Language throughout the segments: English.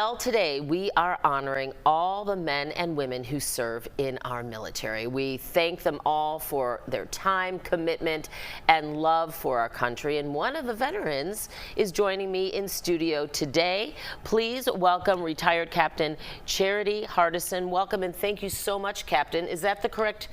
Well, today we are honoring all the men and women who serve in our military. We thank them all for their time, commitment, and love for our country. And one of the veterans is joining me in studio today. Please welcome retired Captain Charity Hardison. Welcome and thank you so much, Captain. Is that the correct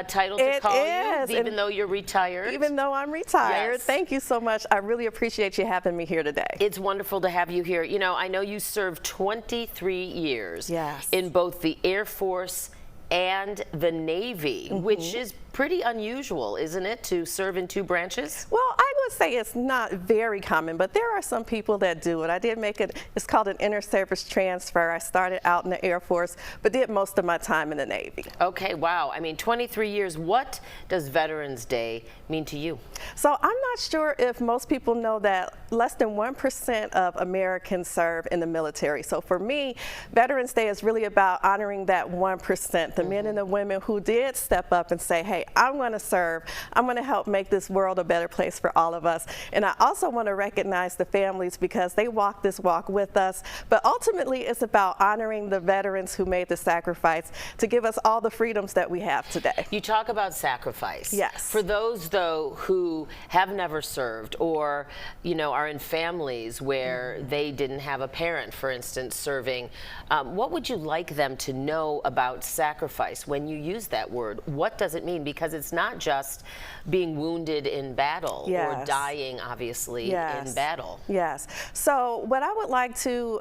title to call you, even though you're retired? Even though I'm retired. Yes. Thank you so much. I really appreciate you having me here today. It's wonderful to have you here. You know, I know you served 23 years in both the Air Force and the Navy, which is pretty unusual, isn't it, to serve in two branches? Well, I would say it's not very common, but there are some people that do it. I did make it, it's called an inter-service transfer. I started out in the Air Force, but did most of my time in the Navy. Okay, wow. I mean, 23 years. What does Veterans Day mean to you? So I'm not sure if most people know that less than 1% of Americans serve in the military. So for me, Veterans Day is really about honoring that 1%, the men and the women who did step up and say, hey, I'm going to serve. I'm going to help make this world a better place for all of us. And I also want to recognize the families because they walk this walk with us. But ultimately, it's about honoring the veterans who made the sacrifice to give us all the freedoms that we have today. You talk about sacrifice. Yes. For those, though, who have never served or, you know, are in families where they didn't have a parent, for instance, serving, what would you like them to know about sacrifice? When you use that word, what does it mean? Because it's not just being wounded in battle or dying, obviously, in battle. Yes. So what I would like to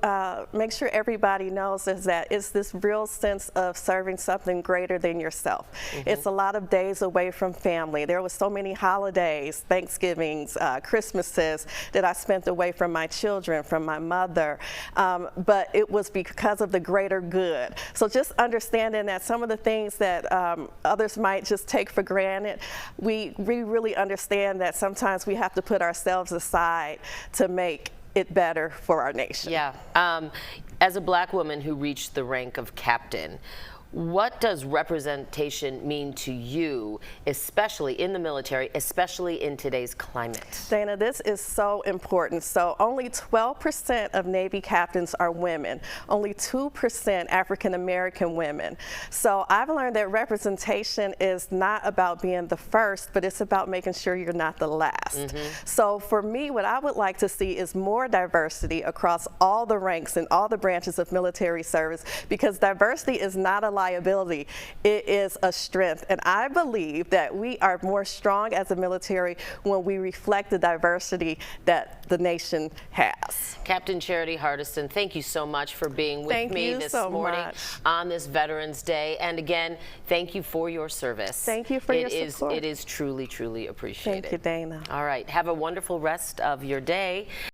make sure everybody knows is that it's this real sense of serving something greater than yourself. It's a lot of days away from family. There was so many holidays, Thanksgivings, Christmases that I spent away from my children, from my mother, but it was because of the greater good. So just understanding that some of the things that others might just take for granted, we really understand that sometimes we have to put ourselves aside to make it better for our nation. Yeah. As a black woman who reached the rank of captain, what does representation mean to you, especially in the military, especially in today's climate? Dana, this is so important. So only 12% of Navy captains are women, only 2% African American women. So I've learned that representation is not about being the first, but it's about making sure you're not the last. So for me, what I would like to see is more diversity across all the ranks and all the branches of military service, because diversity is not a liability, it is a strength. And I believe that we are more strong as a military when we reflect the diversity that the nation has. Captain Charity Hardison, thank you so much for being with me this morning on this Veterans Day. And again, thank you for your service. Thank you for your support. It is truly, truly appreciated. Thank you, Dana. All right. Have a wonderful rest of your day.